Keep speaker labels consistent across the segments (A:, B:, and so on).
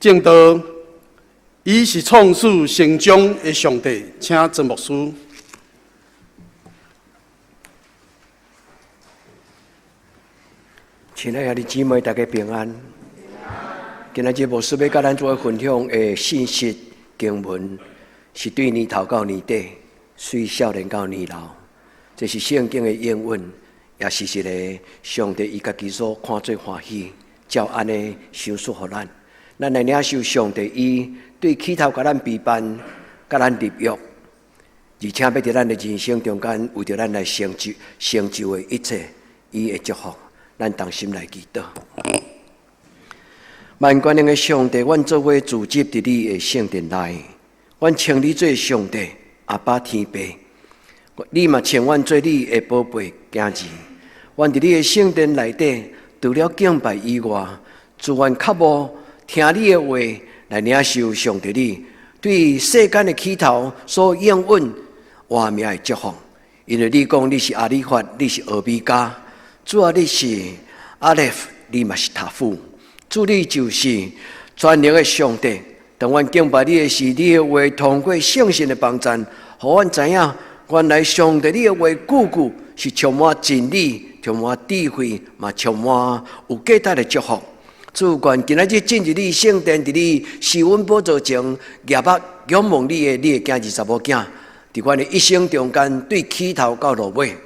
A: 正道，伊是創始成終的上帝，請曾牧師。
B: 親愛的姊妹，大家平安。今日牧師要甲咱做分享的信息經文，是對年頭到年底，隨少年到年老，這是聖經的應允，也是一個上帝伊家己所看做歡喜，照安尼賞賜予咱。咱來領受上帝伊對起頭甲咱陪伴，甲咱立約，而且要在咱的人生中間，為着咱來成就的一切，伊的祝福。咱同心來祈禱。萬軍能的上帝，阮做伙聚集佇你的聖殿內，阮稱你做上帝，阿爸天父。你嘛稱阮做你的寶貝囝兒。阮佇你的聖殿內底，除了敬拜以外，自願較無聽你的話來領受上帝你對世間的起頭所應允活命的祝福。因為你講你是阿里法，你是俄米迦。主啊，你是阿列夫，你嘛是塔夫。主，你就是全能的上帝。當阮敬拜你的是你的話，通過聖神的幫助，讓阮知影，原來上帝你的話句句是充滿真理、充滿智慧，嘛充滿有價值的祝福。主，願今仔日進入你聖殿，佇你施恩寶座前，業目仰望你的囝兒查某囝，佇阮的一生中間，對起頭到落尾，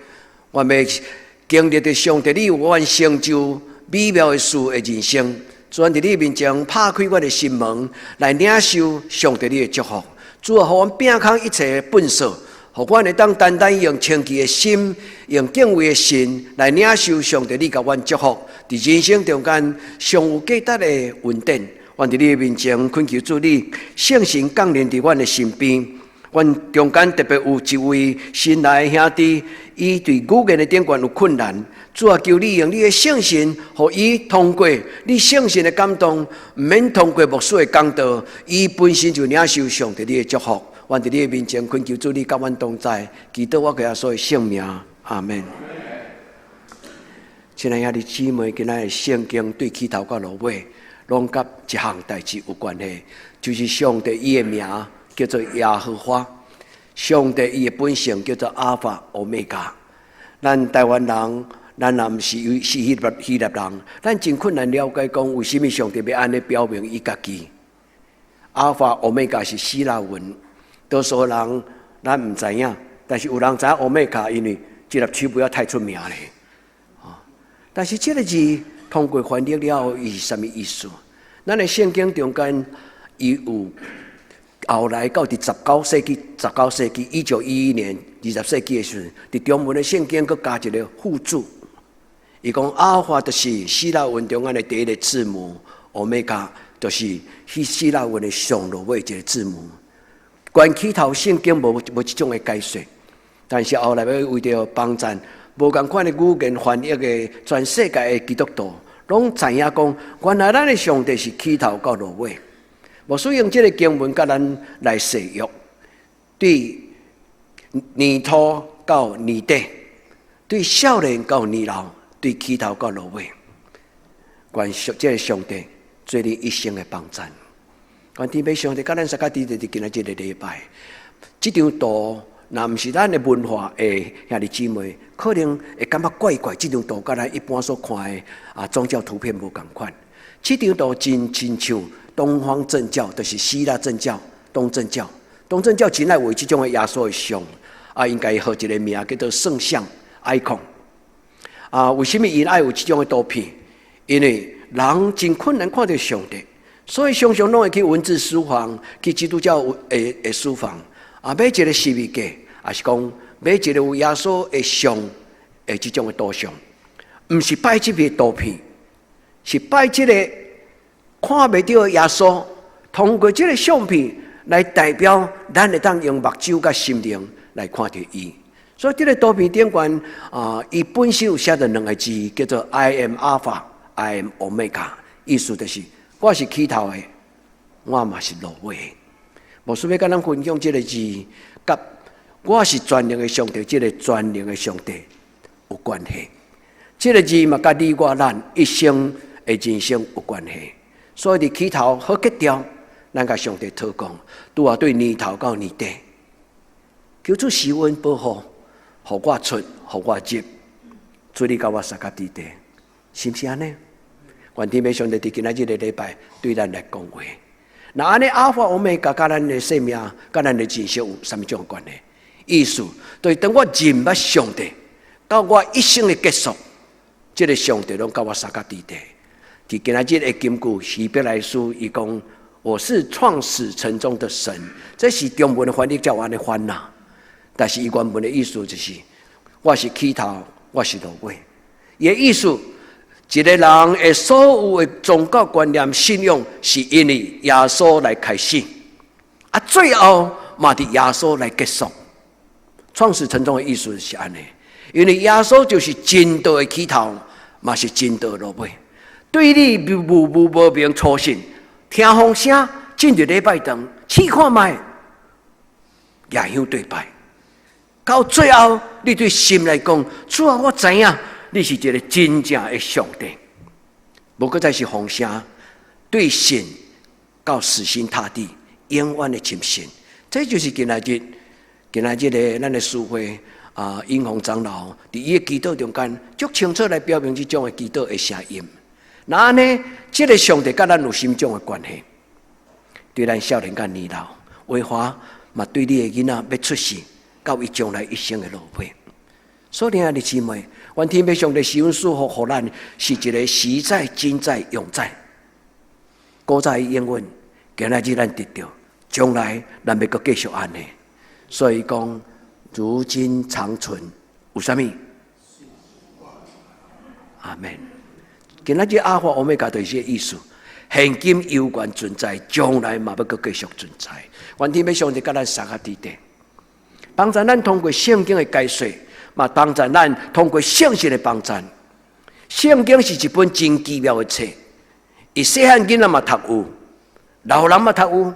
B: 我們經歷着上帝，你有阮成就美妙的事的人生，主啊，佇你面前拍開阮的心門，來領受上帝你的祝福。主啊，互阮摒空一切的糞掃，互阮會當單單用清潔的心，用敬畏的心來領受上帝你甲阮祝福。佇人生中間上有價值的恩典，阮佇你面前懇求主你聖神降臨佇阮的身邊。阮中間特別有一位新來的兄弟，伊對語言的頂懸有困難，主啊，求你用你的聖神，互伊通過你聖神的感動，毋免通過牧師的講道，伊本身就領受上帝你的祝福。阮佇你的面前懇求主你甲阮同在，祈禱我給耶穌的聖名，阿門。親愛的姊妹，今仔日聖經對起頭到落尾，攏甲一項代志有關係，就是上帝伊的名叫做耶和華，上帝伊的本性叫做阿法歐米伽。咱台灣人，咱也毋是希臘人，咱真困難了解講為什麼上帝要安尼表明伊家己。阿法歐米伽是希臘文，多數人咱毋知影，但是有人知影歐米伽，因為這粒區不要太出名咧。但是這個字通過翻譯了後，伊是什麼意思？咱的聖經中間伊有。後來到第19世紀1911年20世紀的時候，佇中文的聖經佫加一個附註，伊講阿法就是希臘文中間的第一個字母，歐米伽就是希臘文的上落尾一個字母。關起頭聖經無這種的解說，但是後來要為着幫助無同款的語言翻譯的全世界的基督徒，攏知影講，原來咱的上帝是起頭到落尾。無使用這個經文，甲咱來使用，對年頭到年底，對少年到年老，對起頭到落尾，願這個上帝做你一生的幫助。願天父上帝，甲咱大家佇今仔這個禮拜，這張圖若毋是咱的文化的兄弟姊妹，可能會感覺怪怪。這張圖甲咱一般所看的宗教圖片無共款。這張圖真像。東方正教就是希臘正教，東正教真愛為這種的耶穌的像，應該號一個名叫做聖像 icon。為什麼因愛有這種的圖片？因為人真困難看到上帝，所以常常攏會去文字書房，去基督教的書房，買一個十字架，還是講買一個有耶穌的像的這種的圖像，不是拜這個圖片，是拜這個。看袂到耶穌，通過這個相片來代表咱會當用目睭甲心靈來看到伊。所以這個圖片頂懸伊本身有寫着兩個字，叫做 I am Alpha, I am Omega， 意思就是我是起頭的，我嘛是落尾的。牧師要甲咱分享這個字，甲我是全能的上帝，這個全能的上帝有關係。這個字嘛，甲你我咱一生的人生有關係。所以你起頭好結掉，咱甲上帝禱告，拄啊對年頭到年底，求主施恩保護，互我出，互我入，主你甲我三甲地地，是不是安尼？願天父上帝佇今仔日的禮拜對咱來講話。那安尼阿法歐米伽甲咱的生命、甲咱的人生有什麼種關係？意思就是當我認捌上帝，到我一生的結束，這個上帝攏甲我三甲地地。佇今仔日的金句，希伯來書伊講，我是創始成終的神，這是中文的翻譯叫安尼翻吶。但是伊原文的意思就是，我是起頭，我是落尾。伊的意思。一個人的所有的宗教觀念、信仰，是因為耶穌來開始，啊，最後嘛佇耶穌來結束。創始成終的意思是安尼，因為耶穌就是真道的起頭，嘛是真道的落尾。對你無明初信，聽風聲進入禮拜堂，試看覓，夜香對拜，到最後你對心來講，主啊，我知影。你是一個真正的上帝，無過再是風聲，對神到死心塌地，永遠的深信。這就是今仔日的咱的師會英宏長老佇伊的祈禱中間，足清楚來表明這種的祈禱的聲音。那安尼，這個上帝甲咱有什麼種的關係？對咱少年甲年老，為華嘛對你的囡仔要出世，到伊將來一生的路尾。所以，兄弟姊妹，願天父上帝施恩賜福，互咱是一個實在、今在、永在。古早英文，今仔日咱得到，將來咱要閣繼續安尼。所以講，如今長存有啥物？阿門。今仔日阿法歐米伽就是這個意思。現今永遠存在，將來嘛要閣繼續存在。願天父上帝甲咱三甲地地，幫助咱通過聖經的解說。嘛，幫助咱通過聖經的幫助。聖經是一本真奇妙的冊，伊細漢囡仔嘛讀有，老人嘛讀有，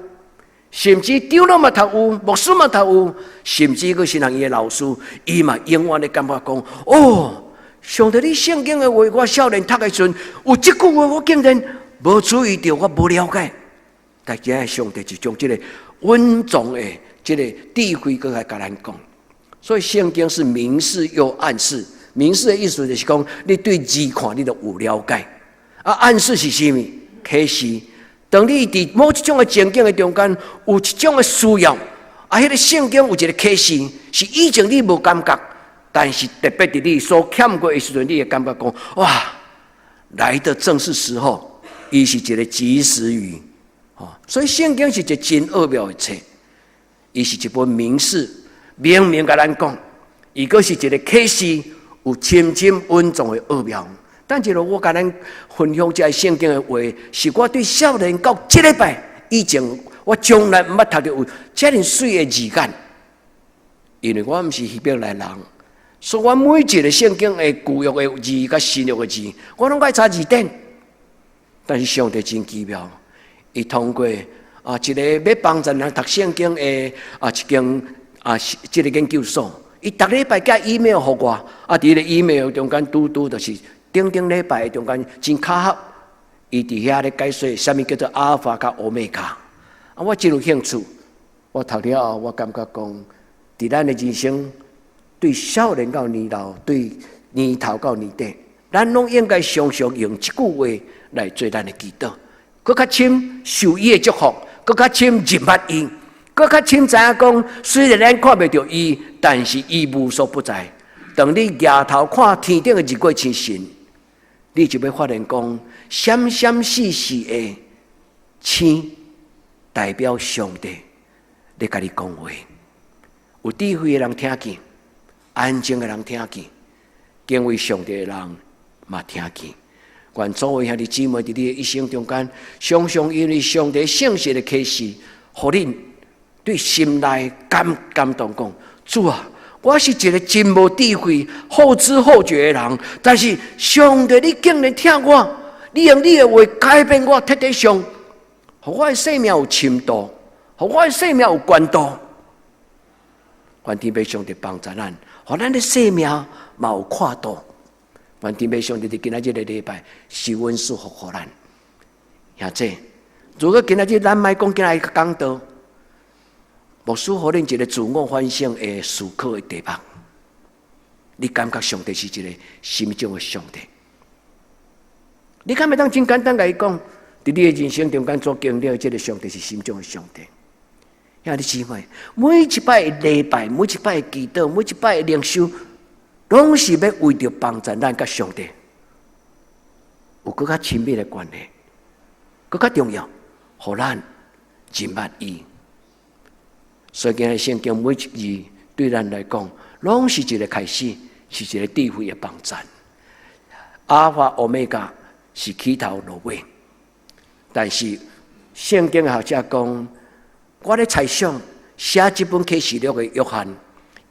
B: 甚至長老嘛讀有，牧師嘛讀有，甚至佫是人伊的老師，伊嘛永遠的感覺講：哦，上帝你聖經的話，我少年讀的時陣，有這句話我竟然無注意到，我無了解。但今日上帝就將這個穩重的這個智慧佫來甲咱講。所以聖經是明示又暗示，明示的意思就是講，你對字看你就有了解，啊，暗示是什麼？啟示。當你佇某一種的情境的中間，有一種的需要，啊，迄個聖經有一個啟示，是以前你無感覺，但是特別佇你所欠過的時陣，你會感覺講，哇，來的正是時候，伊是一個及時雨，所以聖經是一個真奧妙的冊，伊是一本明示。明明甲咱講，伊閣是一個啟示，有深深穩重的奧妙。但是我甲咱分享這聖經的話，是我對少年到這禮拜以前，我從來毋捌讀到有這樣水的字眼，因為我毋是希伯來人，所以我每一個聖經的舊約的字甲新約的字，我攏愛查字典。但是上帝真奇妙，伊通過一個要幫助人讀聖經的一間。這個研究所，伊逐禮拜寄 email 給我，佇個 email 中間拄就是頂禮拜中間真巧合，伊佇遐咧解說啥物叫做阿爾法甲歐米伽，我真有興趣。我讀了後，我感覺講，佇咱的人生，對少年到年老，對年頭到年底，咱攏應該常常用這句話來做咱的祈禱，佫較深受伊的祝福，佫較深入捌伊。佫較清知影講，雖然咱看袂到伊，但是伊無所不在。當你抬頭看天頂的日月星辰，你就要發現講，閃閃爍爍的星代表上帝在跟你講話。有智慧的人聽見，安靜的人聽見，敬畏上帝的人嘛聽見。願諸位兄弟姊妹佇你的一生中間，常常因為上帝聖實的啟示，互恁。對心內感動講，主啊，我是一個真無智慧、後知後覺的人，但是上帝你竟然聽我，你用你的話改變我，徹底上，互我的生命有深度，互我的生命有關度。願天父上帝幫助咱，互咱的生命嘛有跨度。願天父上帝佇今仔日的禮拜，施恩賜福互咱。兄弟，如果今仔日咱莫講今仔日講道，牧師互恁一個自我反省的思考的題目，你感覺上帝是一個什麼種的上帝？你敢會當真簡單來講，在你的人生中間所經歷的這個上帝是什麼種的上帝？兄弟姊妹，每一擺的禮拜，每一擺的祈禱，每一擺的靈修，攏是要為着幫助咱甲上帝有更加親密的關係，更加重要，互咱認捌伊。所以今日聖經每一字對咱來講，攏是一個開始，是一個智慧的幫助。阿爾法、歐米伽是起頭落尾，但是聖經的學者講，我咧猜想寫這本啟示錄的約翰，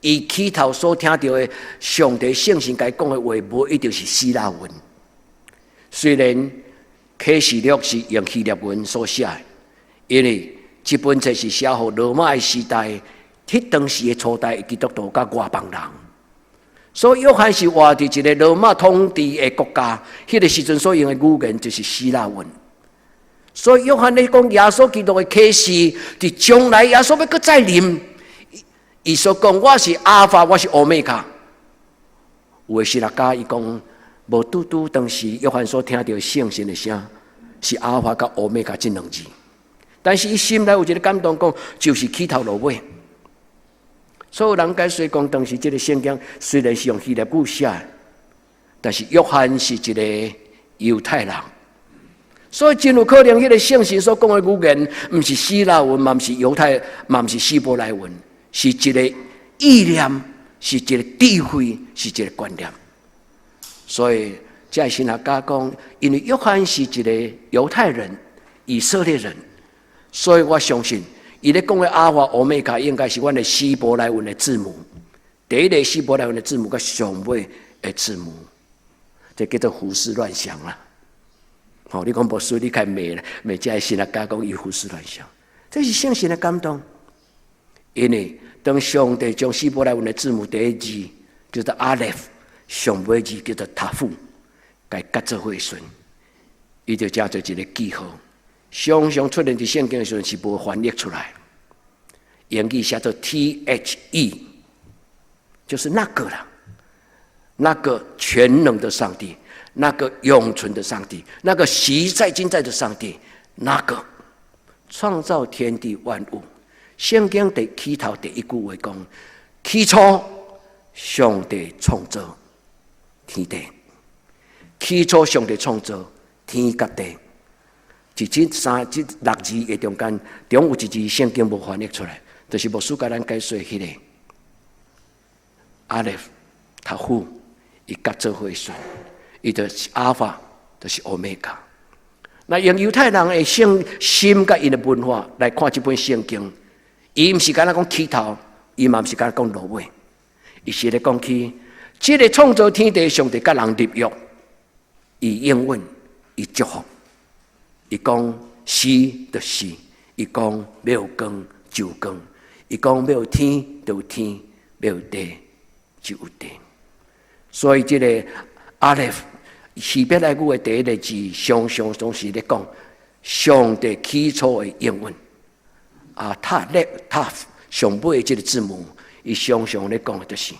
B: 伊起頭所聽到的上帝聖神該講的話，無一定是希臘文。雖然啟示錄是用希臘文所寫的，因為這本冊是寫給羅馬的時代，迄當時的初代基督徒甲外邦人，所以約翰是活在一個羅馬統治的國家，迄個時陣所用的語言就是希臘文。所以約翰咧講耶穌基督的啟示，佇將來耶穌要擱再臨，伊所講我是阿爾法，我是歐米伽。有的神學家伊講，無拄拄當時約翰所聽到聖神的聲，是阿爾法甲歐米伽這兩字。但是伊心內有一個感動，講就是起頭落尾。所有人解說講，當時這個聖經雖然是用希臘語寫，但是約翰是一個猶太人，所以真有可能迄個聖神所講的語言，唔是希臘文，嘛唔是猶太，嘛唔是希伯來文，是一個意念，是一個智慧，是一個觀念。所以這神學家講，因為約翰是一個猶太人、以色列人。所以我相信，伊咧講的阿爾法、歐米伽應該是阮的希伯來文的字母，第一個希伯來文的字母，甲上尾的字母，這叫做胡思亂想啦。好，你講牧師，你開美了，美這神學家講伊胡思亂想，這是聖神的感動。因為當上帝將希伯來文的字母第一字叫做阿列夫，上尾字叫做塔夫，該結做伙順，伊就叫做一個記號。常常出現在聖經的時候是無翻譯出來，英語寫作 THE， 就是那個啦，那個全能的上帝，那個永存的上帝，那個昔在今在的上帝，那個創造天地萬物。聖經的起頭第一句話講：起初上帝創造天地，起初上帝創造天甲地。是這六字的中間，中有一字聖經無翻譯出來，就是牧師甲咱解說迄個阿列夫、塔夫，伊結做伙順，伊就是阿爾法，就是歐米伽。那用猶太人的聖心甲因的文化來看這本聖經，伊毋是干那講起頭，伊嘛毋是干那講落尾，伊是咧講起這個創造天地上帝甲人立約，伊應允，伊祝福。伊講是就是，伊講要有光就有光，伊講要有天就有天，要有地就有地。所以這個阿列夫希伯來語的第一個字，常常總是咧講上帝起初的應允。啊，塔夫上尾的這個字母，伊常常咧講的就是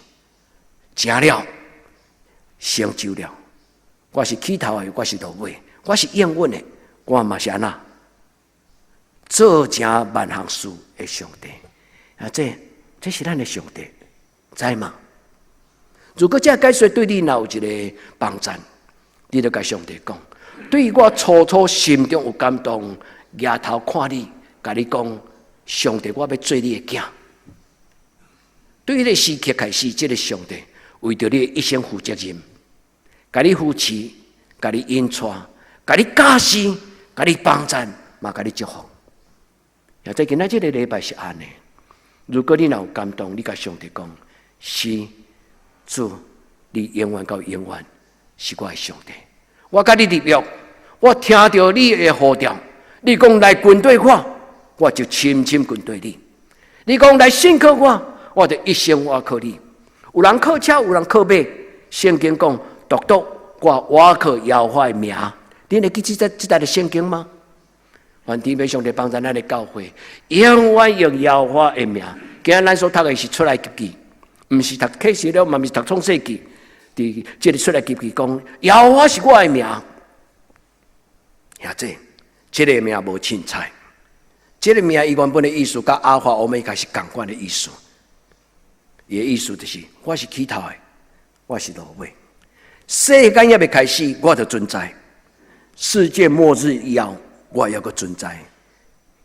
B: 成了，成就了。我是起頭的，我是落尾，我是應允的。我嘛是安那做成萬項事的上帝啊！這是咱的上帝，知嗎？如果這解說對你若有一個幫助，你就甲上帝講：對我初初心中有感動，抬頭看你，甲你講，上帝，我要做你的囝。對迄個時刻開始，這個上帝為着你一生負責任，甲你扶持，甲你引帶，甲你教示。甲你幫助，嘛甲你祝福。也在今仔這個禮拜是安尼。如果你若有感動，你甲上帝講：是主，你永遠到永遠是我的上帝。我甲你立約，我聽到你的呼召，你講來跟對我，我就深深跟對你。你講來信靠我，我就一生倚靠你。有人靠車，有人靠馬。聖經講，獨獨我倚靠耶和華的名。你會記這代的聖經嗎？願弟妹上帝幫助咱的教會，永遠用耶和華的名。今日咱所讀的是出來記記，唔是讀啟示錄，嘛唔是讀創世記。佇這裡出來記記講，耶和華是我的名。兄弟，這個名無凊彩，這個名伊原本的意思，甲阿爾法歐米伽是同款的意思。伊的意思就是，我是起頭的，我是落尾。世間也未開始，我就存在；世界末日以後，我也個存在。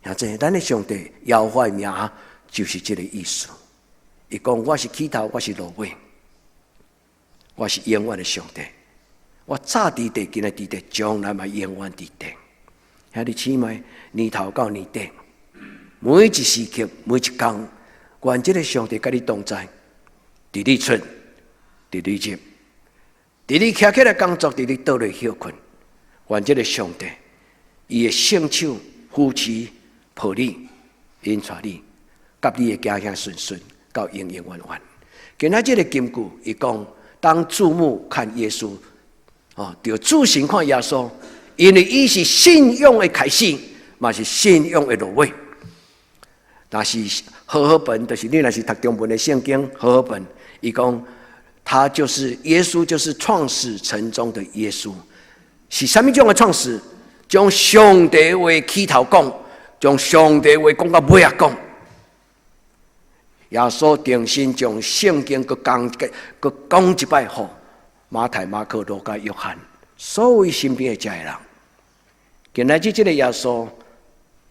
B: 兄弟，咱的上帝耶和華的名就是這個意思。伊講我是起頭，我是落尾，我是永遠的上帝。我早佇地，今仔佇地，將來嘛永遠佇地。兄弟姊妹，年頭到年底，每一時刻，每一天，願這個上帝甲你同在，佇你出，佇你入，佇你徛起來工作，佇你倒來休困。願這個上帝，伊的聖手扶持抱你，引帶你，甲你的家鄉順順，到永永遠遠。今仔這個金句，伊講當注目看耶穌。就注心看耶穌，因為伊是信仰的開始，嘛是信仰的落尾。但是和合本，就是你若是讀中文的聖經，和合本，伊講他就是耶穌，就是創始成終的耶穌。是什麼種的創始？將上帝話起頭講，將上帝話講到尾啊講。耶穌定心將聖經擱講一擺好。馬太、馬可、路加、約翰，所有身邊的這些人，今仔日這個耶穌，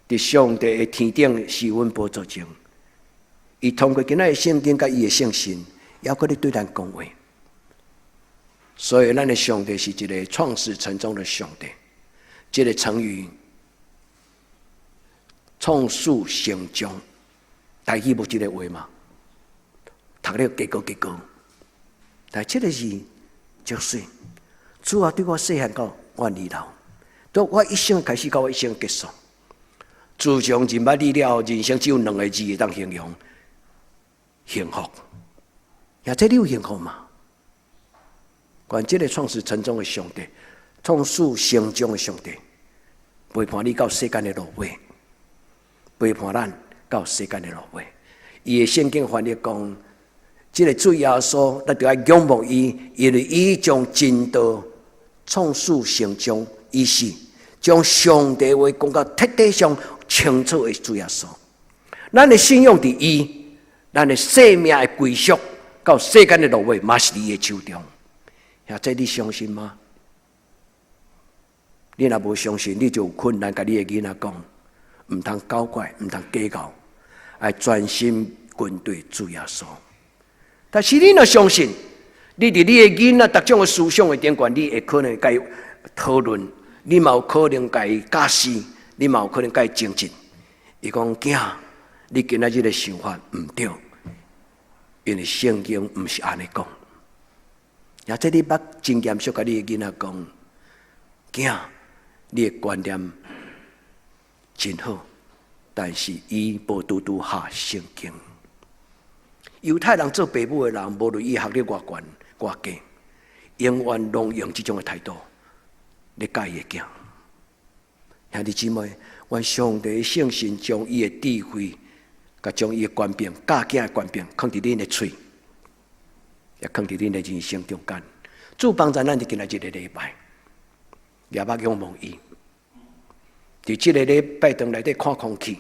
B: 在上帝的天頂施恩寶座前，伊通過今仔的聖經甲伊的聖心，也擱咧對咱講話。所以，咱的上帝是一個創始成終的上帝。這個成語“創始成終”，台語無這個話嘛？讀了結果，但這個字。足水，主啊，對我細漢到我年老，到我一生開始到我一生結束。自從認捌你了，人生只有兩個字會當形容：幸福。也這你有幸福嗎？願這個創始成終的上帝，創始成終的上帝，陪伴你到世間的落尾，陪伴咱到世間的落尾。伊的聖經翻譯講。這個主耶穌，咱就要仰慕伊，因為伊將真道創始成終，伊是將上帝話講到徹底上清楚的主耶穌。咱的信仰佇伊，咱的生命的歸屬到世間的落尾，嘛是伊的手中。呀，這你相信嗎？你若無相信，你就有困難，甲你的囡仔講，唔通搞怪，唔通計較，要專心跟對主耶穌。但是你若相信，你佇你的囡仔各種的思想的頂懸，你會可能甲伊討論，你嘛有可能甲伊教示，你嘛有可能甲伊精進。伊講囝，你今仔日的想法毋對，因為聖經毋是安尼講。也即你捌真嚴肅甲你的囡仔講，囝，你的觀念真好，但是伊無拄拄下聖經。猶太人做父母的人，無論伊學歷偌懸偌低，永遠攏用這種的態度來教伊的囝。兄弟姊妹，願上帝的聖神將伊的智慧，甲將伊的權柄、教囝的權柄，放佇恁的喙，也放佇恁的人生中間。主幫助咱就今仔日個禮拜，也捌仰望伊。佇這個禮拜當內底看空氣，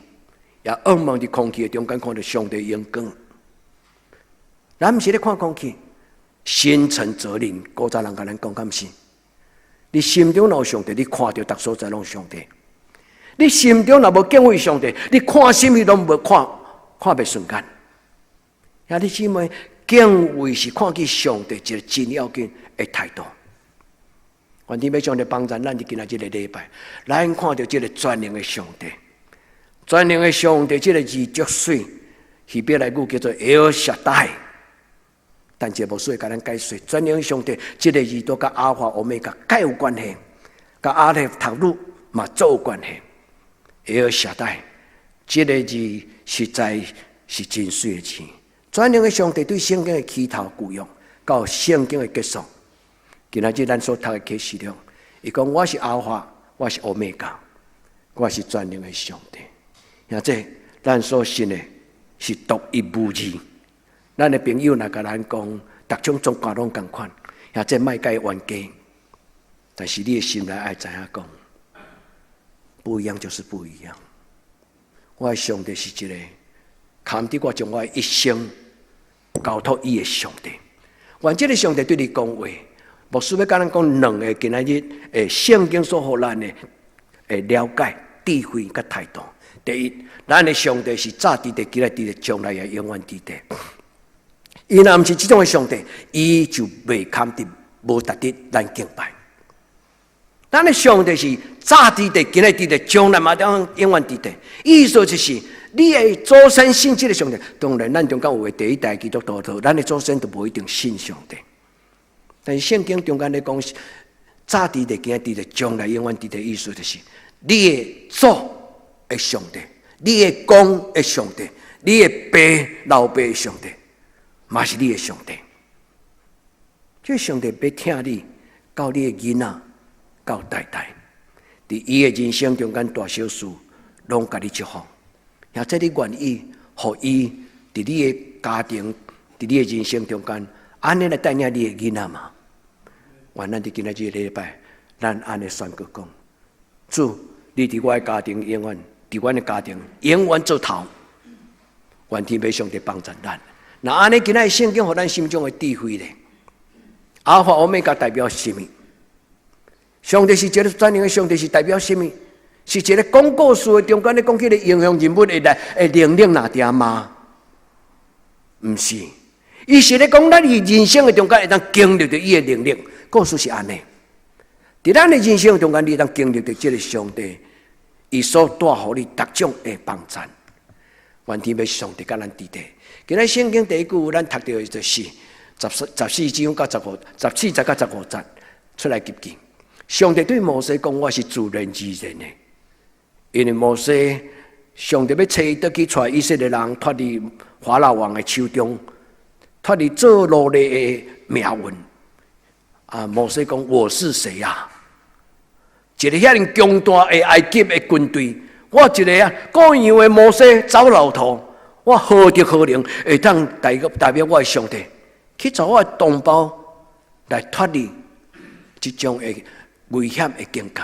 B: 也仰望佇空氣的中間看到上帝的陽光。咱毋是咧看空氣，心誠則靈。古早人甲咱講，敢毋是？你心中若有上帝，你看到逐所在攏上帝。你心中若無敬畏上帝，你看什麼攏無看袂順眼。兄弟姊妹，敬畏是看見上帝一個真要緊的態度。願你要上帝幫助咱，就今仔日個禮拜，咱看到這個全能的上帝，全能的上帝，這個字足水，希伯來語叫做 El Shaddai。但這無需要甲咱解釋，全能上帝這個字都甲阿爾法歐米伽皆有關係，甲阿勒塔魯嘛做有關係。El Shaddai這個字實在是真水的字。全能的上帝對聖經的起頭舊約到聖經的結束，今仔日咱所讀的啟示錄，伊講我是阿爾法，我是歐米伽，我是全能的上帝。現在咱所信的是獨一無二。咱的朋友若甲咱講，逐種宗教攏同款，現在莫甲伊冤家。但是你的心內愛知影講，不一樣就是不一樣。我的上帝是一個堪得我將我的一生交託伊的上帝。願這個上帝對你講話，牧師要甲咱講兩個今仔日聖經所予咱的了解、智慧甲態度。第一，咱的上帝是早佇地、今仔佇地、將來也永遠佇地。伊若毋是這種的上帝，伊就袂堪得無值得咱敬拜。咱的上帝是早佇地、今仔佇地、將來嘛永遠佇地。意思就是你的祖先信這個上帝，當然咱中間有的第一代基督徒，咱的祖先都無一定信上帝。但是聖經中間咧講，早佇地、今仔佇地、將來永遠佇地，意思就是你的祖的上帝，你的公的上帝，你的爸老爸的上帝，嘛是你的上帝。這上帝要聽你，教你的囡仔，到代代，佇伊的人生中間大小事，攏甲你祝福。也即你願意，互伊佇你的家庭，佇你的人生中間，安尼來帶領你的囡仔嘛？願咱佇今仔日禮拜，咱安尼宣告講：主，你佇我的家庭永遠，佇阮的家庭永遠做頭。願天父上帝幫助咱。那安尼今仔聖經，互咱心中的智慧咧。阿法歐米伽代表什麼？上帝是一個全能的上帝，是代表什麼？是一個講故事的中間咧講起個英雄人物的能力哪點嗎？毋是，伊是咧講咱人生的中間會當經歷到伊的能力。故事是安尼，在咱的人生中間，你當經歷到這個上帝，伊所帶予你各種的幫助。願天父上帝甲咱佇地。今仔聖經第一句，咱讀到的就是14章到14節到15節出來記記。上帝對摩西講：“我是自然而然的。”因為摩西，上帝要找伊倒去帶以色列人脫離法老王的手中，脫離做奴隸的命運。摩西講：“我是誰啊？一個遐爾強大的埃及的軍隊，我一個各樣的摩西走路途，我何德何能會當代表我的上帝去找我的同胞來脫離這種的危險的境界？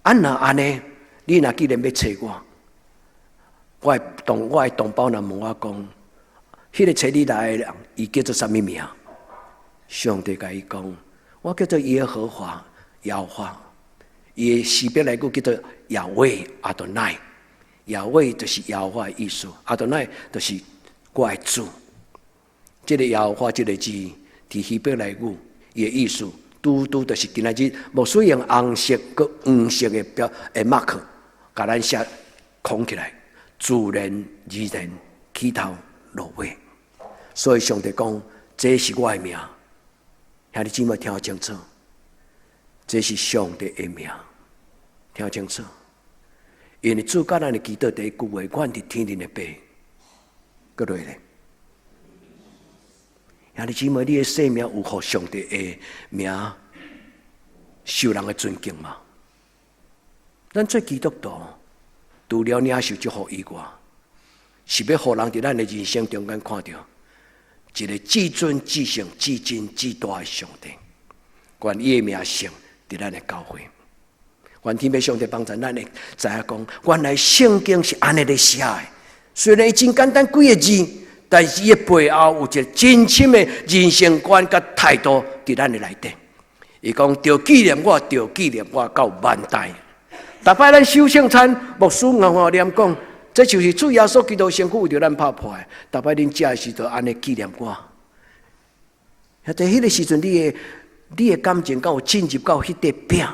B: 若安尼，你若既然要找我的同胞若問我講，迄個找你來的人，伊叫做什麼名？上帝甲伊講：我叫做耶和華亞華。伊的西邊來句叫做亞威阿多奈，亞威就是亞華的意思，阿多奈就是我的主。這個亞華這個字，佇西邊來句，伊的意思，拄就是今仔日無使用紅色佮黃色的mark，甲咱寫框起來，自然而然起頭落尾。所以上帝講，這是我的名。兄弟姊妹聽清楚，這是上帝的名，聽清楚。因為主教咱的祈禱第一句話，阮佇天頂的爸，擱落咧。兄弟姊妹，你的生命有互上帝的名受人的尊敬嗎？咱做基督徒，除了領受祝福以外，是要互人佇咱的人生中間看到一個至尊至聖至真至大的上帝，願伊的名聲佇咱的教會。願天父上帝幫助咱的知影講，原來聖經是安尼咧寫的。雖然伊真簡單幾個字，但是伊的背後有一個真深的人生觀甲態度佇咱的內底。伊講：着紀念我，着紀念我到萬代。逐擺咱守聖餐，牧師念講。這就是主耶穌基督身軀為着咱拍破的。逐擺恁食的時候，安尼紀念我。在迄個時陣，你的感情敢有進入到迄個餅？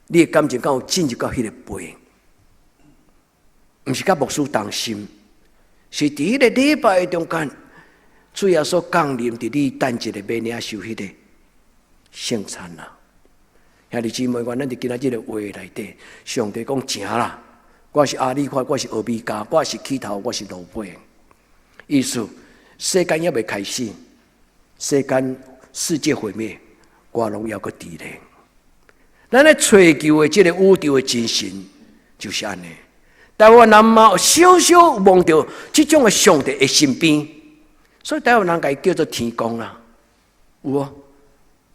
B: 你的感情敢有進入到迄個杯？毋是甲牧師同心，是佇迄個禮拜中間，主耶穌降臨佇你等一個要領受迄個聖餐啦。兄弟姊妹，咱佇今仔日個話內底，上帝講誠啦。我是阿里法，我是歐米伽，我是起頭，我是落尾。意思，世間還未開始，世界毀滅，我攏猶閣佇咧。咱咧追求的這個宇宙的精神就是安尼。台灣人嘛，少少望到這種的上帝的身邊，所以台灣人家叫做天公啦，有無？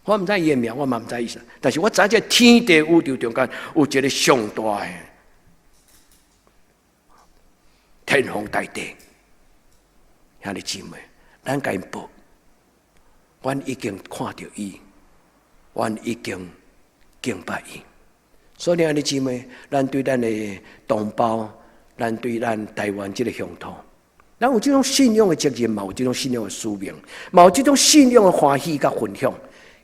B: 我唔知伊的名，我嘛唔知意思，但是我知這天地宇宙中間有一個上大的天皇大帝，兄弟姊妹，咱該報，阮已經看到伊，阮已經敬拜伊。所以兄弟姊妹，咱對咱的同胞，咱對咱台灣這個鄉土，咱有這種信仰的責任，嘛有這種信仰的使命，嘛有這種信仰的歡喜甲分享。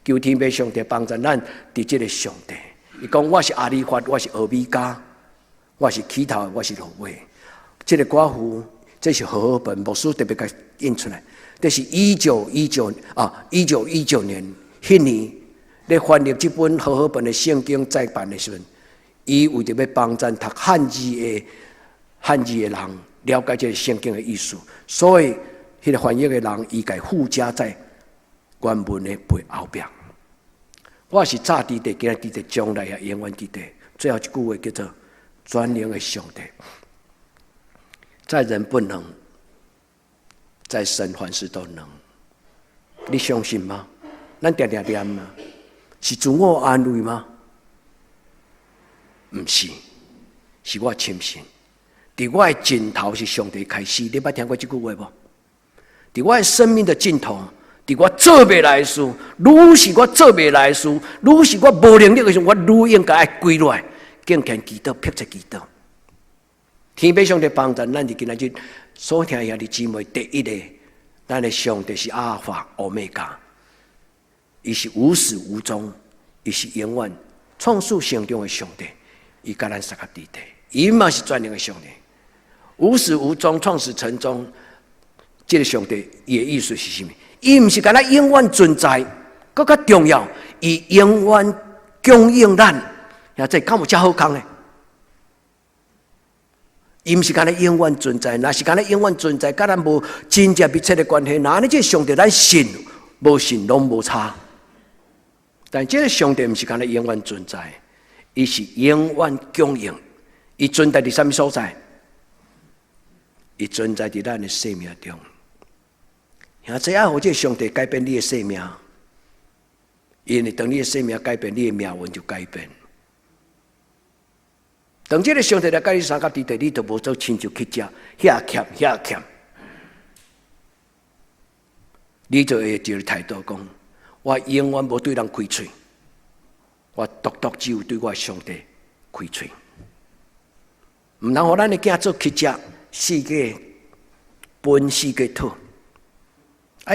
B: 求天父上帝幫助咱佇這個上帝。伊講我是阿里法，我是俄米加，我是起頭，我是落尾。這個寡婦，這是和合本牧師特別甲印出來。這是1919年迄年咧翻譯這本和合本的聖經再版的時陣，伊為着要幫助讀漢字的人了解這個聖經的意思，所以迄個翻譯的人伊該附加在原文的背後邊。我是早佇地，今仔佇地，將來也永遠佇地。最後一句話叫做“全能的上帝”，在人不能，在神凡事都能。你相信嗎？咱常常念嗎？是自我安慰嗎？不是，是我深信。在我的盡頭是上帝開始。你捌聽過這句話無？在我的生命的盡頭。在我做不來的事，愈是我做不來的事，愈是我無能力的時候，我愈應該愛跪落來，敬虔祈禱，迫切祈禱。天父上帝幫助咱，今仔日所聽兄弟姊妹，第一個，咱的上帝是阿爾法、歐米伽，伊是無始無終，伊是永遠創始成終的上帝，伊甲咱三個佇地，伊嘛是全能的上帝，無始無終，創始成終。這個上帝伊的意思是什麼？伊唔是干那永遠存在，更加重要，伊永遠供應咱。呀，這敢有遮好康呢？伊唔是干那永遠存在，若是干那永遠存在，甲咱無真正密切的關係。那呢，這上帝咱信無信攏無差。但這個上帝唔是干那永遠存在，伊是永遠供應。伊存在佇什麼所在？伊存在佇咱的生命中。像這樣，或者上帝改變你的生命，因為當你的生命改變，你的命運就改變。當這個上帝來甲你三角佇地，你就無做親像去食，遐欠，你就會一個態度講：我永遠無對人開嘴，我獨獨只有對我上帝開嘴。唔通互咱的囝做去食，世界分世界討。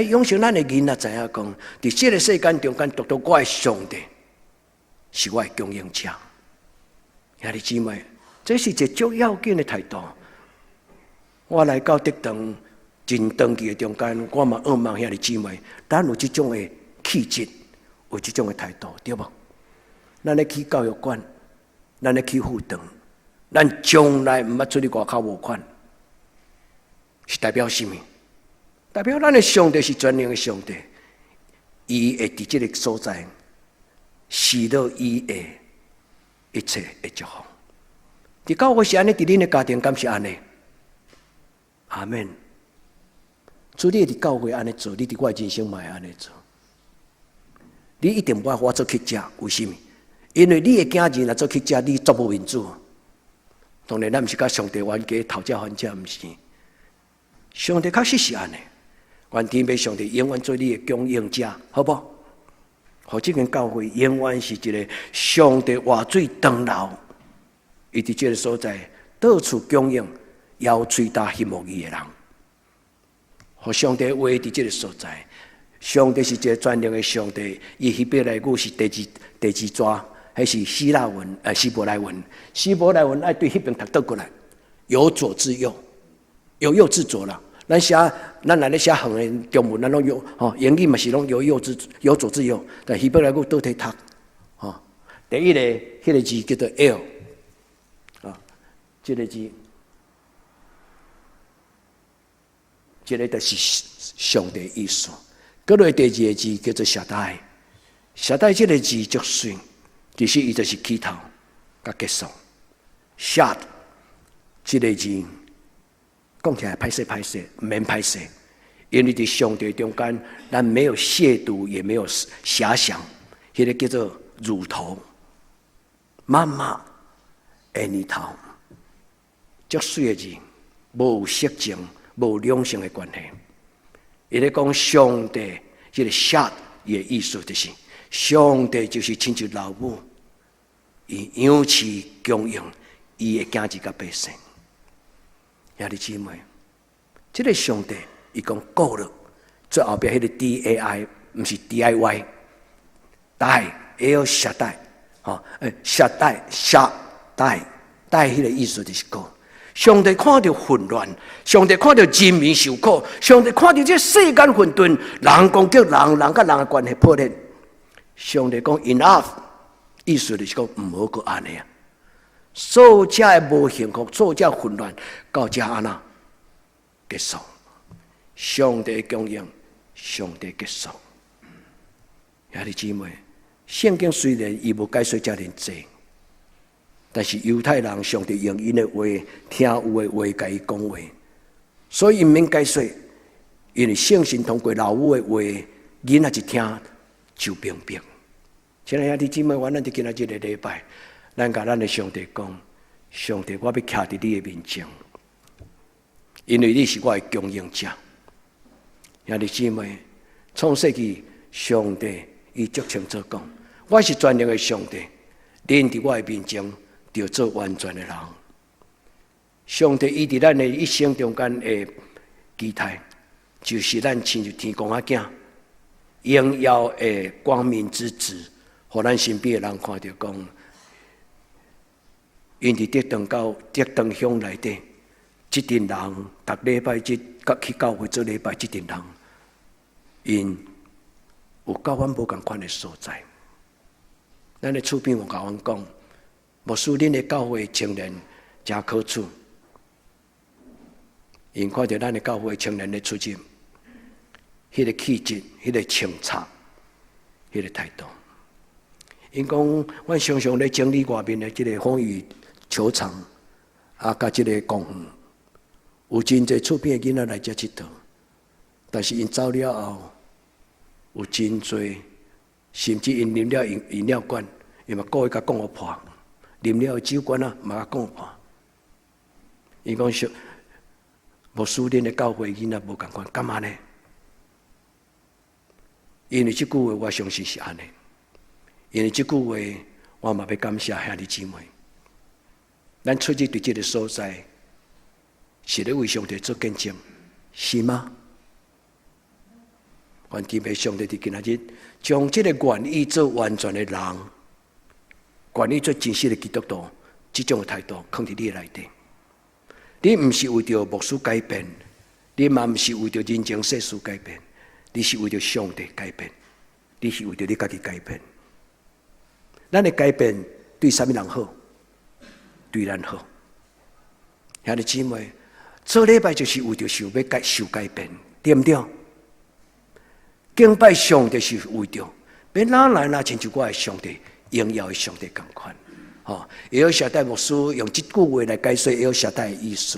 B: 永生咱的囡仔知影講，佇這個世間中間，獨獨我的上帝是我的供應者。兄弟姊妹，這是一個最要緊的態度。我來到德堂真長期的中間，我嘛渴望兄弟姊妹，咱有這種的氣質，有這種的態度，對無？咱咧去教育館，咱咧去輔導，咱從來唔捌出去外口無款，是代表什麼？代表咱的上帝是全能的上帝，伊會佇這個所在，賜落伊的一切的祝福。佇教會是安尼，佇恁的家庭敢是安尼？阿們。所以你佇教會安尼做，你佇我的人生嘛會安尼做。你一定無法做乞食，為什麼？因為你的囝兒若做乞食，你做無民主。當然，咱毋是甲上帝冤家討價還價，毋是。上帝確實是安尼。願天父上帝永遠做你的供應者，好不好？互這間教會永遠是一個上帝活水長流，伊佇這個所在到處供應要嘴大希望伊的人。互上帝話佇這個所在，上帝是一個全能的上帝。伊希伯來語是第二紙，還是希臘文？希伯來文。希伯來文愛對迄邊讀倒過來，由左至右，由右至左啦。咱來咧寫橫的中文，咱攏有英語嘛是攏由左至右，但希伯來語倒替讀。第一個迄個字叫做 L， 這個字，這個就是上帝意思。過來第二個字叫做夏代，夏代這個字足水，其實伊就是起頭甲結束。shut 這個字講起來歹勢，唔免歹勢，因為在上帝中間，咱沒有褻瀆，也沒有遐想，迄個叫做乳頭，媽媽的年頭，足水的字，無有色情，無有兩性的關係。伊咧講上帝，這個 shut 伊的意思就是上帝就是親像老母，伊養飼供應伊的囝子甲百姓。兄弟姊妹，這個上帝伊講顧了，最後邊迄個 DAI 唔是 DIY， 帶 L 下帶，下帶下帶帶，迄個意思就是顧。上帝看到混亂，上帝看到人民受苦，上帝看到這世間混沌，人講叫人甲人的關係破裂。上帝講 enough， 意思就是講唔好擱安尼啊。所有的無幸福，所有的混亂，到這安那結束。上帝供應，上帝結束。兄弟姊妹，聖經雖然伊無解說遮爾濟，但是猶太人上帝用因的話，聽有的話，甲伊講話，所以毋免解說，因為聖神通過老母的話，囡仔一聽就明白。親愛兄弟姊妹，我咱就今仔日個禮拜。咱甲咱的上帝講，上帝，我要徛佇你的面前，因為你是我的供應者。兄弟姊妹，創世紀上帝伊足清楚講，我是全能的上帝，恁佇我的面前就做完全的人。上帝伊佇咱的一生中間的期待，就是咱親像天公仔囝，榮耀的光明之子，互咱身邊的人看到講。因佇德堂鄉內底，這群人逐禮拜日甲去教會做禮拜，這群人因有甲阮無共款的所在。咱的厝邊有甲阮講，牧師恁的教會青年真可取，因看到咱的教會青年的出入，迄個氣質、迄個清察、迄個態度。因講，阮常常咧整理外面的這個風雨球場，甲這個公園，有真濟厝邊的囡仔來遮佚佗，但是因走了後，有真濟，甚至因啉了飲料罐，伊嘛故意甲講互破，啉了酒罐啊，嘛甲講互破。因講說，無書恁的教會囡仔無共款，幹嘛呢？因為這句話我相信是安尼，因為這句話我嘛要感謝兄弟姊妹。咱出去對這個所在，是咧為上帝做見證，是嗎？願敬拜上帝佇今仔日，將這個願意做完全的人，願意做真實的基督徒，這種的態度放佇你的內底。你唔是為着牧師改變，你嘛唔是為着人情世事改變，你是為着上帝改變，你是為着你家己改變。咱的改變對啥物人好？對咱好，兄弟姊妹，做禮拜就是為着想要受改變，對不對？敬拜上帝是為着，別哪來哪親像我的上帝，榮耀的上帝同款。也有小戴牧師用這句話來解說，也有小戴的意思。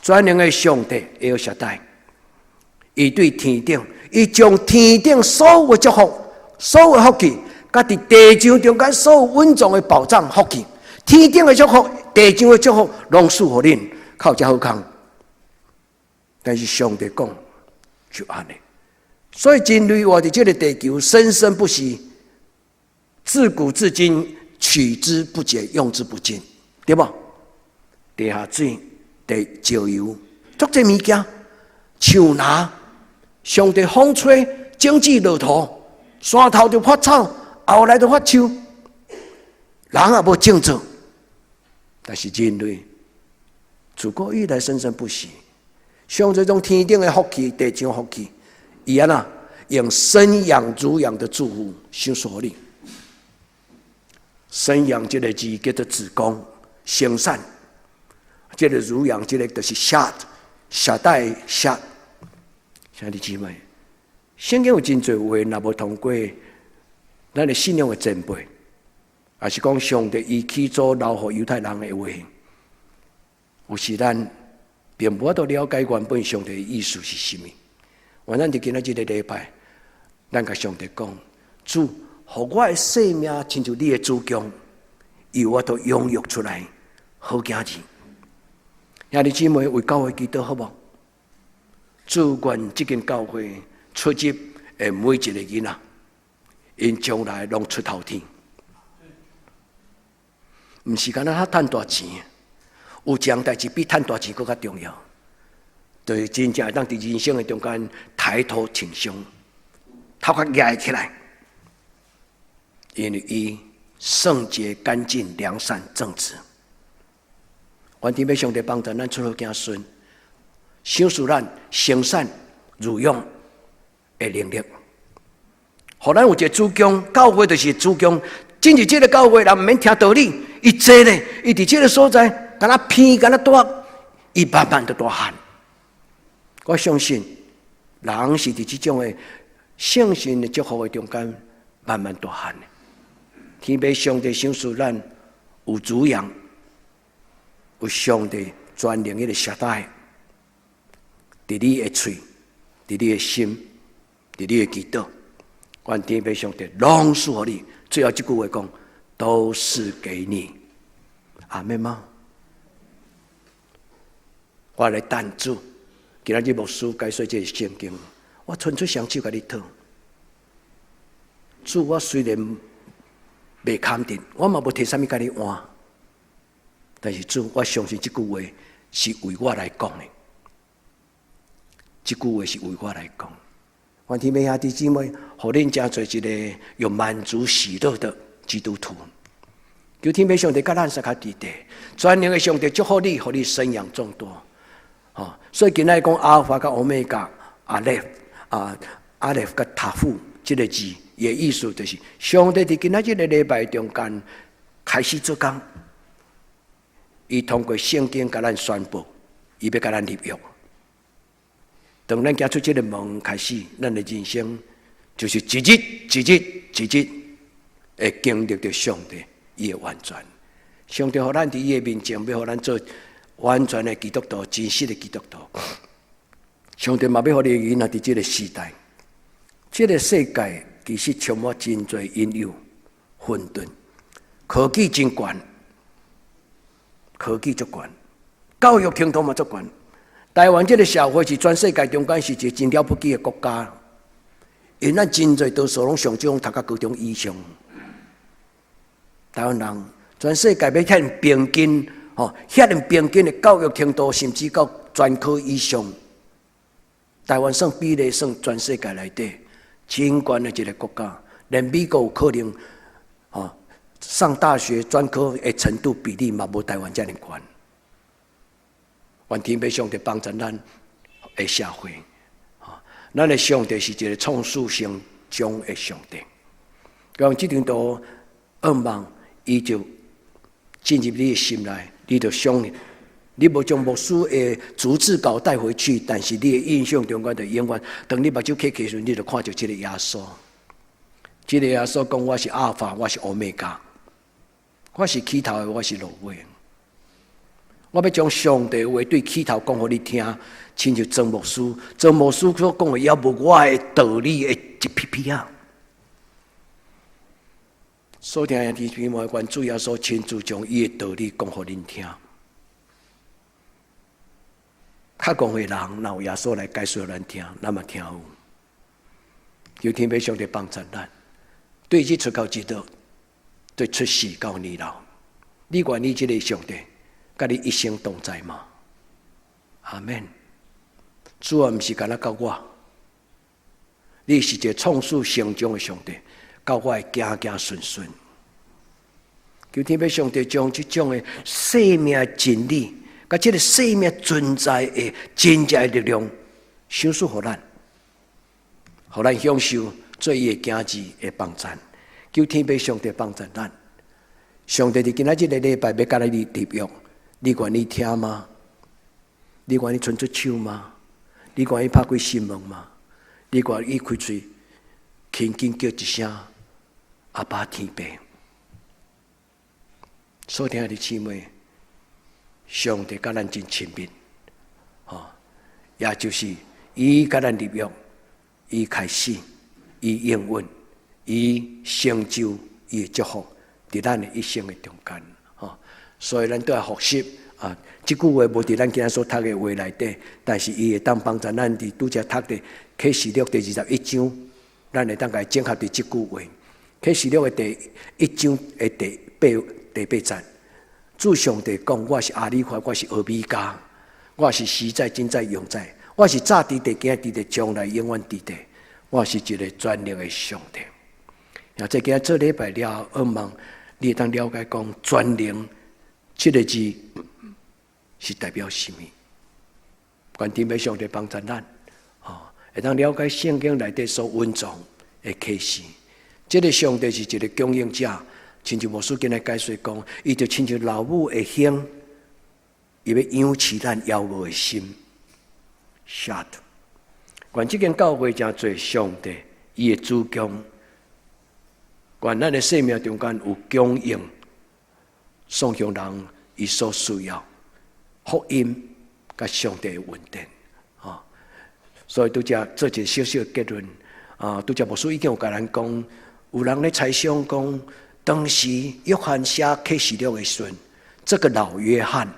B: 全能的上帝，也有小戴，伊對天頂，伊將天頂所有的祝福、所有的福氣，甲佇地上中間所有穩重的保障福氣。天頂的祝福，地上的祝福，攏賜予恁，靠這好康。但是上帝講就安尼，所以人類活在這個地球，生生不息，自古至今，取之不竭，用之不盡，對吧？地下水、石油，足這物件，樹拿，上帝風吹，種子落土，山頭就發草，後來就發樹，人也無種做。但是人類自古以來生生不息，像這種天頂的福氣、地上的福氣，伊安那用生養乳養的祝福享受你。生養這個字叫做子宮生產，這個乳養這個就是下代下。兄弟姊妹，聖經有真多話，若無通過咱的信仰的前輩，也是講上帝伊起初留予猶太人的話，有時咱並無法度了解原本上帝的意思是甚麼。我咱佇今仔日的禮拜，咱甲上帝講：主，互我的生命親像你的主強，由我都養育出來好囝兒。兄弟姊妹，為教會祈禱好無？主願這間教會出入的每一個囡仔，因將來攏出頭天。毋是干那賺大錢，有一項代志比賺大錢更加重要，就是真正會當佇人生的中間抬頭挺胸，頭殼抬起來，因為伊聖潔、乾淨、良善、正直。願天父上帝幫助咱出好子孫，賞賜咱行善如用的能力，互咱有一個主強，教會就是主強。真是這個教會人唔免聽道理，伊坐咧，伊佇這個所在，敢若偏，敢若大，伊慢慢就大漢。我相信，人是佇這種的聖神的祝福的中間，慢慢大漢的。天父上帝賞賜咱有滋養，有上帝專靈的舌帶，佇你的嘴，佇你的心，佇你的祈禱，願天父上帝攏賜予你。最後這句話講，都是給你，阿們嗎？我來等主，今日牧師解說這個聖經，我伸出雙手給你討。主，我雖然未肯定，我嘛無摕啥物給你換，但是主，我相信這句話是為我來講的，這句話是為我來講。願天父兄弟姊妹，互恁真做一個有滿足喜樂的基督徒。求天父上帝甲咱撒卡地地，全能的上帝祝福你，互你生養眾多。所以今仔講阿爾法甲歐米伽，阿列甲塔夫這個字，伊的意思就是上帝佇今仔日的禮拜中間開始做工，伊通過聖經甲咱宣布，伊要甲咱立約。當咱走出這個門開始，咱的人生就是一日一日一日會經歷到上帝伊的完全。上帝讓咱在伊的面前，要讓咱做完全的基督徒，真實的基督徒。上帝嘛要讓你的囡仔在這個時代，這個世界其實充滿真多引誘、混沌，科技真懸，科技足懸，教育程度嘛足懸。台灣這個社會是全世界中間是一個真了不起的國家，因為咱真濟多數攏上種讀到高中以上。台灣人全世界要遐平均，遐平均的教育程度，甚至到專科以上。台灣算比例算全世界內底真懸的一個國家，連美國有可能上大學專科的程度比例嘛無台灣這麼懸。願天父上帝幫助咱的社會，咱的上帝是一個創始成終的上帝。講這張圖，惡夢伊就進入你的心內，你就想，你無將牧師的逐字稿帶回去，但是你的印象中間就永遠，當你目睭開開時，你就看到這個耶穌。這個耶穌講：我是阿爾法，我是歐米伽，我是起頭的，我是落尾。我要將上帝的話對起頭講給你聽，親像曾牧師所講的，也無我的道理的一屁屁啊！所聽兄弟姊妹，願主耶穌親自將伊的道理講給恁聽。較講的人，若有耶穌來解說咱聽，咱嘛聽有。求天父上帝幫助咱，對日出到日落，對出世到年老，你願意這個上帝？甲你一生同在嗎？阿們。主啊，毋是干那教我，你是一個創始成終的上帝，教我會行行順順。求天父上帝將這種的生命真理，甲這個生命存在的真正的力量，賞賜予咱，予咱享受做伊的囝兒的幫助。求天父上帝幫助咱。上帝佇今仔日的禮拜要甲你立約。你願意聽嗎？你願意伸出手嗎？你願意拍開心門嗎？你願意開嘴，輕輕叫一聲阿爸天父？所聽的姊妹，上帝甲咱真親密，也就是伊甲咱立約，伊開始，伊應允，伊成就伊的祝福，佇咱的一生的中間，所以咱都要學習啊。這句話無佇咱今仔所讀的話內底，但是伊會當幫助咱佇拄則讀的啟示錄第21章，咱會當甲整合佇這句話。啟示錄的第1章的第8節，主上帝講：我是阿里法，我是俄米迦，我是實在、今在、永在，我是早佇地、今佇地、將來永遠佇地，我是一個全能的上帝。然後這今仔做禮拜了，我望你會當了解講全能這個字是代表什麼？願天父上帝幫助咱，會當了解聖經內底所蘊藏的啟示。這個上帝是一個供應者，親像牧師今日解說講，伊就親像老母的胸，伊要養飼咱夭餓的心。shut。願這間教會真做上帝伊的主供，願咱的生命中間有供應，送向人伊所需要福音甲上帝的穩定。所以拄則做一個小小的結論。拄則牧師已經有甲咱講。有人咧猜想講，當時約翰寫啟示錄的時陣，這個老約翰，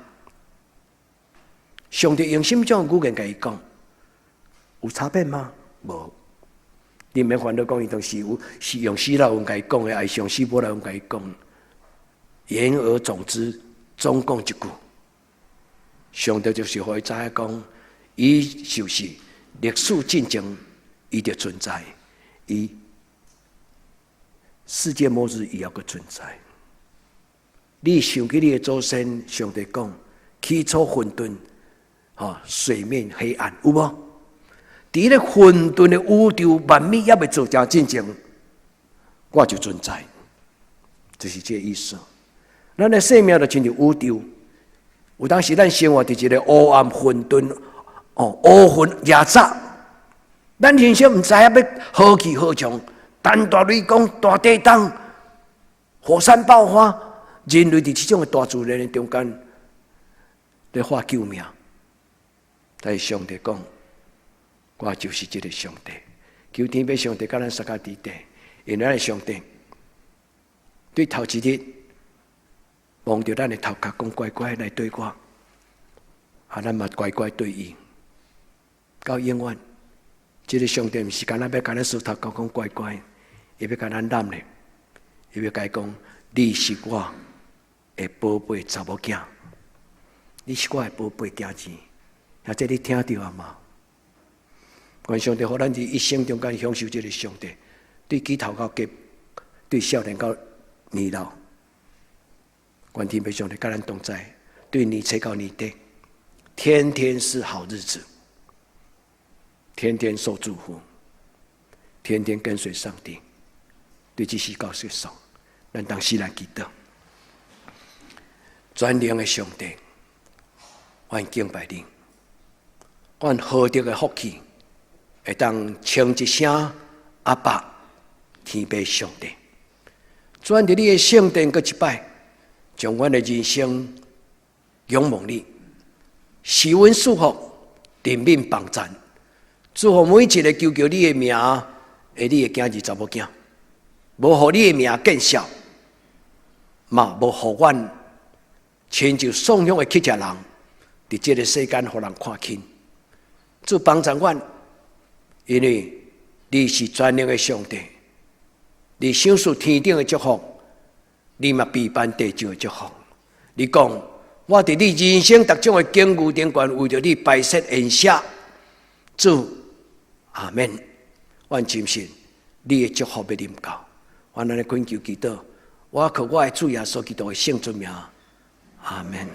B: 上帝用什麼種語言甲伊講？有差別嗎？無。你免煩惱講，伊當時是用希臘文甲伊講的，還是用希伯來文甲伊講？言而總之，總講一句，上帝就是互伊知影講，伊就是歷史進程，伊就存在，伊。世界末日也要個存在。你想起你的祖先，上帝講起初混沌，水面黑暗，有無？在那混沌的宇宙萬物也未做成進程，我就存在，就是這個意思。咱的生命就親像宇宙，有當時咱生活在一個黑暗混沌，烏雲壓雜，咱人生唔知影要何去何從。但大雷公、大地震、火山爆發，人類在這種的大自然的中間，在發救命。但是上帝講，我就是這個上帝。求天父上帝甲咱撒加地地，因為咱的上帝對頭一日望着咱的頭殼講乖乖來對我，咱嘛乖乖對伊，到永遠。這個上帝唔是干那要甲咱梳頭殼講乖乖。伊要甲咱攬咧，伊要甲伊講：你是我的寶貝查某囝，你是我的寶貝囝子。啊，這你聽到啊嘛？願上帝互咱佇一生中間享受這個上帝，對起頭到結，對少年到年老，願天父上帝甲咱同在，對年初到年底，天天是好日子，天天受祝福，天天跟隨上帝。對這些告訴說，咱當時來祈禱，全能的上帝，我敬拜你，我何德的福氣，會當稱一聲阿爸，天父上帝，轉到你的聖殿閣一擺，將我的人生仰望你，施恩賜福，人民幫贊，祝福每一個求叫你的名，你的囝兒查某囝。無互你的名見笑，嘛無互阮親像喪香的乞食人，佇這個世間互人看輕。主幫助阮，因為你是全能的上帝，你享受天頂的祝福，你嘛備辦地上的祝福。你講，我佇你人生各種的境遇頂懸，為着你擺設筵席。主，阿們，阮深信你的祝福要臨到。我咱來懇求祈禱，我靠我的主耶穌基督的聖尊名，阿們。